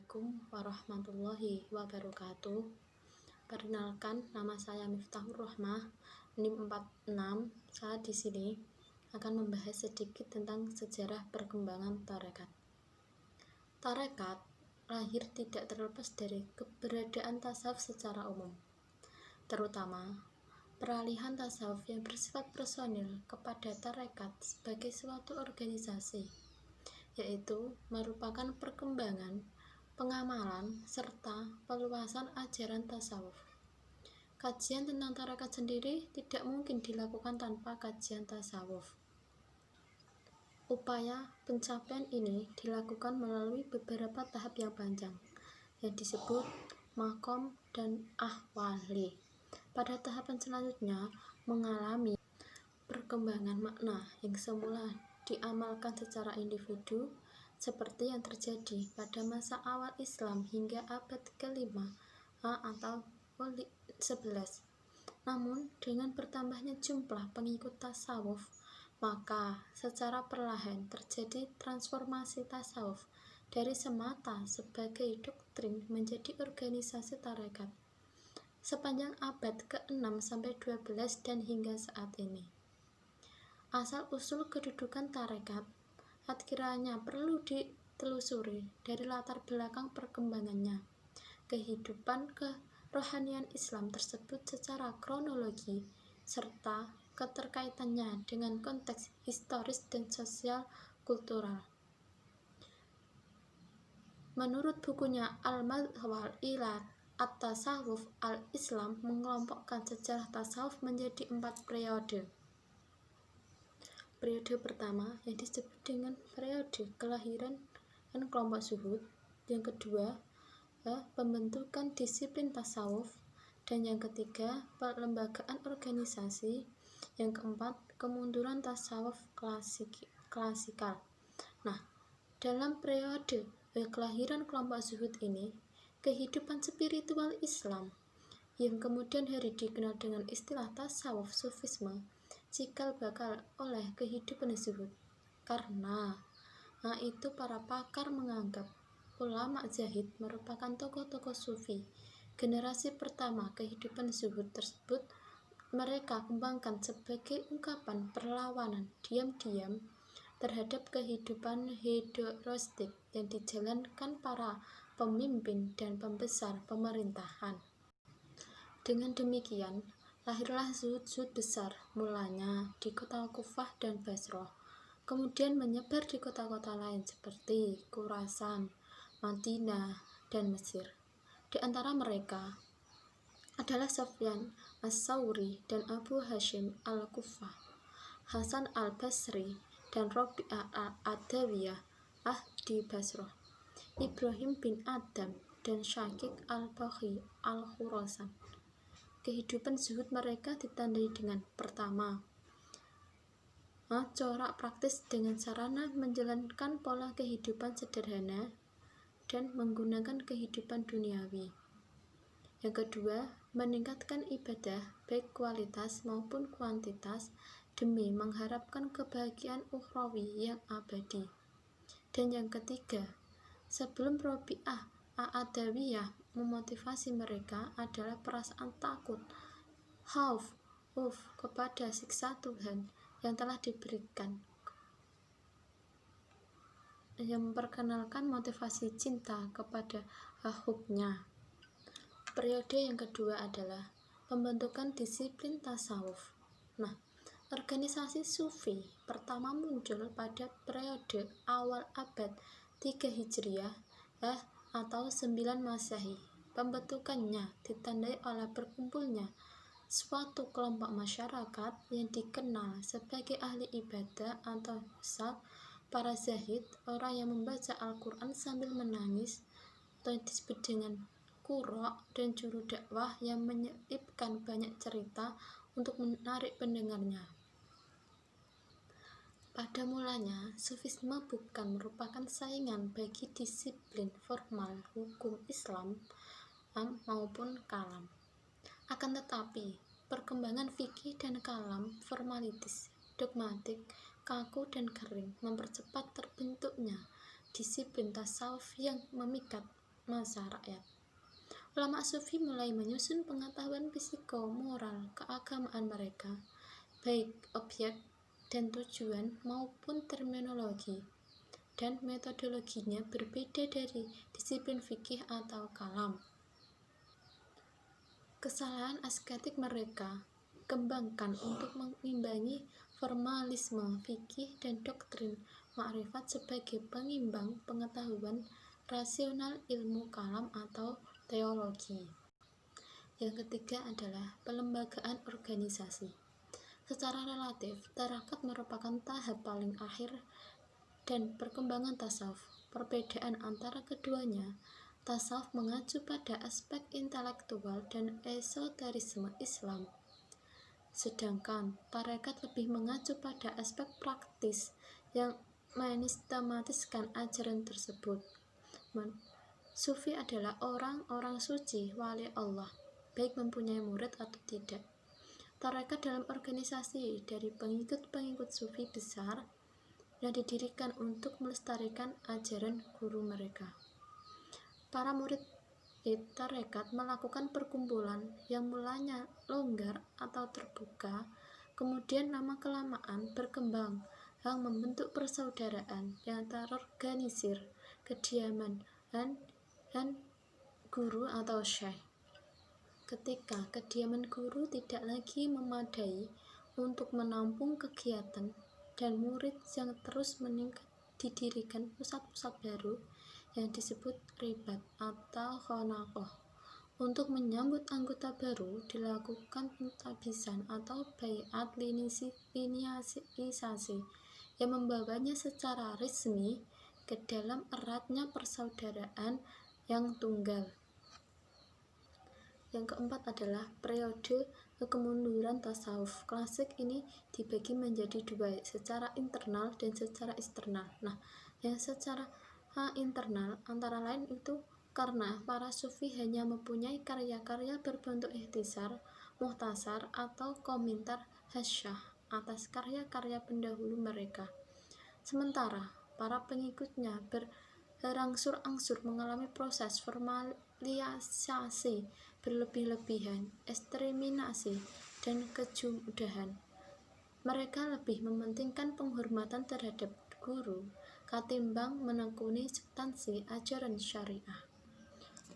Assalamualaikum warahmatullahi wabarakatuh. Perkenalkan, nama saya Miftahur Rahmah, NIM 46. Saya di sini akan membahas sedikit tentang sejarah perkembangan tarekat. Tarekat lahir tidak terlepas dari keberadaan tasawuf secara umum, terutama peralihan tasawuf yang bersifat personil kepada tarekat sebagai suatu organisasi, yaitu merupakan perkembangan, pengamalan, serta peluasan ajaran tasawuf. Kajian tentang tarekat sendiri tidak mungkin dilakukan tanpa kajian tasawuf. Upaya pencapaian ini dilakukan melalui beberapa tahap yang panjang, yang disebut makom dan ahwali. Pada tahapan selanjutnya, mengalami perkembangan makna yang semula diamalkan secara individu, seperti yang terjadi pada masa awal Islam hingga abad ke-5 atau 11. Namun, dengan bertambahnya jumlah pengikut tasawuf, maka secara perlahan terjadi transformasi tasawuf dari semata sebagai doktrin menjadi organisasi tarekat sepanjang abad ke-6 sampai 12 dan hingga saat ini. Asal-usul kedudukan tarekat kiranya perlu ditelusuri dari latar belakang perkembangannya. Kehidupan kerohanian Islam tersebut secara kronologi serta keterkaitannya dengan konteks historis dan sosial kultural. Menurut bukunya Al-Madkhal ila At-Tasawuf, Al-Islam mengelompokkan sejarah tasawuf menjadi 4 periode. Periode pertama yang disebut dengan periode kelahiran dan kelompok zuhud, yang kedua pembentukan disiplin tasawuf, dan yang ketiga pelembagaan organisasi, yang keempat kemunduran tasawuf klasikal. Nah, dalam periode kelahiran kelompok zuhud ini, kehidupan spiritual Islam yang kemudian hari dikenal dengan istilah tasawuf sufisme cikal bakal oleh kehidupan zuhud, karena itu para pakar menganggap ulama zahid merupakan tokoh-tokoh sufi generasi pertama. Kehidupan zuhud tersebut mereka kembangkan sebagai ungkapan perlawanan diam-diam terhadap kehidupan hedonistik yang dijalankan para pemimpin dan pembesar pemerintahan. Dengan demikian, lahirlah zuhud-zuhud besar, mulanya di kota Kufah dan Basrah, kemudian menyebar di kota-kota lain seperti Khurasan, Madinah, dan Mesir. Di antara mereka adalah Sufyan Ats-Tsauri dan Abu Hasyim Al-Kufah, Hasan Al-Basri dan Rabi'ah Al-Adawiyah di Basrah, Ibrahim bin Adam dan Syakik Al-Baghi Al-Khurasan. Kehidupan zuhud mereka ditandai dengan pertama, corak praktis dengan sarana menjalankan pola kehidupan sederhana dan menggunakan kehidupan duniawi. Yang kedua, meningkatkan ibadah baik kualitas maupun kuantitas demi mengharapkan kebahagiaan ukhrawi yang abadi. Dan yang ketiga, sebelum Rabi'ah Al-Adawiyah memotivasi mereka adalah perasaan takut, khauf kepada siksa Tuhan yang telah diberikan, yang memperkenalkan motivasi cinta kepada huknya. Periode yang kedua adalah pembentukan disiplin tasawuf. Nah, organisasi sufi pertama muncul pada periode awal abad 3 Hijriah atau 9 Masehi. Pembentukannya ditandai oleh berkumpulnya suatu kelompok masyarakat yang dikenal sebagai ahli ibadah atau husad, para zahid, orang yang membaca Al-Quran sambil menangis, atau yang disebut dengan qurra, dan juru dakwah yang menyelipkan banyak cerita untuk menarik pendengarnya. Pada mulanya, sufisme bukan merupakan saingan bagi disiplin formal hukum Islam maupun kalam. Akan tetapi, perkembangan fikih dan kalam formalitis, dogmatik, kaku dan kering mempercepat terbentuknya disiplin tasawuf yang memikat masa rakyat. Ulama sufi mulai menyusun pengetahuan psikomoral keagamaan mereka, baik objek dan tujuan maupun terminologi dan metodologinya berbeda dari disiplin fikih atau kalam. Kesalahan asketik mereka kembangkan untuk mengimbangi formalisme fikih dan doktrin ma'rifat sebagai pengimbang pengetahuan rasional ilmu kalam atau teologi. Yang ketiga adalah pelembagaan organisasi. Secara relatif, tarakat merupakan tahap paling akhir dan perkembangan tasawuf. Perbedaan antara keduanya, tasawuf mengacu pada aspek intelektual dan esoterisme Islam, sedangkan tarekat lebih mengacu pada aspek praktis yang menistematiskan ajaran tersebut. Sufi adalah orang-orang suci wali Allah, baik mempunyai murid atau tidak. Tarekat dalam organisasi dari pengikut-pengikut sufi besar yang didirikan untuk melestarikan ajaran guru mereka. Para murid tarekat melakukan perkumpulan yang mulanya longgar atau terbuka, kemudian lama-kelamaan berkembang yang membentuk persaudaraan yang terorganisir, kediaman dan guru atau syekh. Ketika kediaman guru tidak lagi memadai untuk menampung kegiatan dan murid yang terus meningkat, didirikan pusat-pusat baru yang disebut ribat atau khonakoh. Untuk menyambut anggota baru dilakukan pentabisan atau baiat liniisasi yang membawanya secara resmi ke dalam eratnya persaudaraan yang tunggal. Yang keempat adalah periode kemunduran tasawuf. Klasik ini dibagi menjadi dua, secara internal dan secara eksternal. Nah, yang secara internal antara lain itu karena para sufi hanya mempunyai karya-karya berbentuk ikhtisar, mukhtasar, atau komentar hasyah atas karya-karya pendahulu mereka. Sementara para pengikutnya berangsur-angsur mengalami proses formalisasi berlebih-lebihan, ekstremisasi, dan kejudahan. Mereka lebih mementingkan penghormatan terhadap guru ketimbang menekuni substansi ajaran syariah,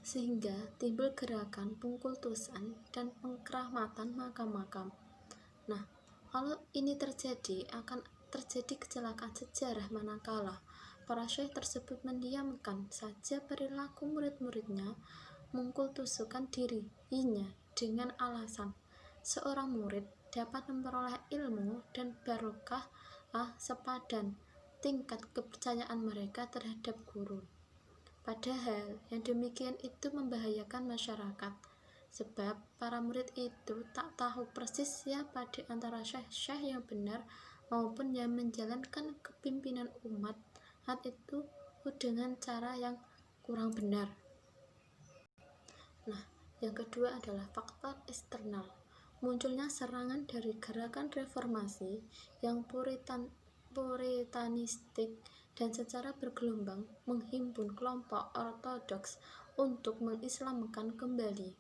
sehingga timbul gerakan pengkultusan dan pengkramatan makam-makam. Nah, kalau ini terjadi, akan terjadi kecelakaan sejarah manakala para syekh tersebut mendiamkan saja perilaku murid-muridnya, mengkultuskan dirinya dengan alasan seorang murid dapat memperoleh ilmu dan barokah sepadan tingkat kepercayaan mereka terhadap guru. Padahal yang demikian itu membahayakan masyarakat, sebab para murid itu tak tahu persis siapa di antara syekh-syekh yang benar maupun yang menjalankan kepimpinan umat itu dengan cara yang kurang benar. Nah, yang kedua adalah faktor eksternal. Munculnya serangan dari gerakan reformasi yang puritanistik dan secara bergelombang menghimpun kelompok ortodoks untuk mengislamkan kembali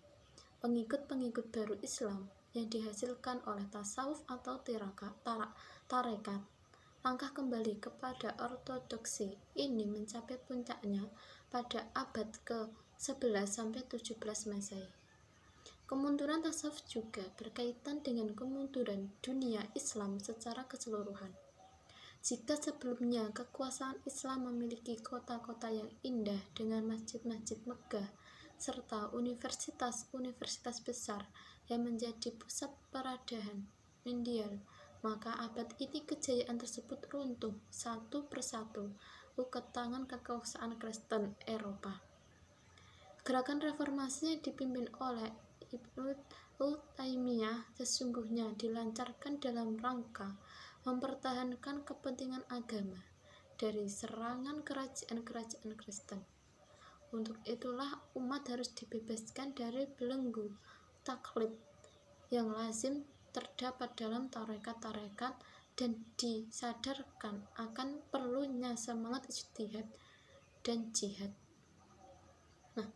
pengikut-pengikut baru Islam yang dihasilkan oleh tasawuf atau tarekat. Langkah kembali kepada ortodoksi ini mencapai puncaknya pada abad ke-11-17 Masehi. Kemunduran tasawuf juga berkaitan dengan kemunduran dunia Islam secara keseluruhan. Jika sebelumnya kekuasaan Islam memiliki kota-kota yang indah dengan masjid-masjid megah serta universitas-universitas besar yang menjadi pusat peradaban mondial, maka abad ini kejayaan tersebut runtuh satu persatu ke tangan kekuasaan Kristen Eropa. Gerakan reformasi yang dipimpin oleh Ibnu Taimiyah sesungguhnya dilancarkan dalam rangka mempertahankan kepentingan agama dari serangan kerajaan-kerajaan Kristen. Untuk itulah umat harus dibebaskan dari belenggu taklid yang lazim terdapat dalam tarekat-tarekat dan disadarkan akan perlunya semangat ijtihad dan jihad. Nah,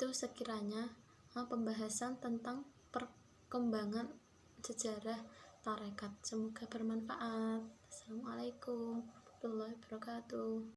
Itu sekiranya pembahasan tentang perkembangan sejarah tarekat. Semoga bermanfaat. Assalamualaikum warahmatullahi wabarakatuh.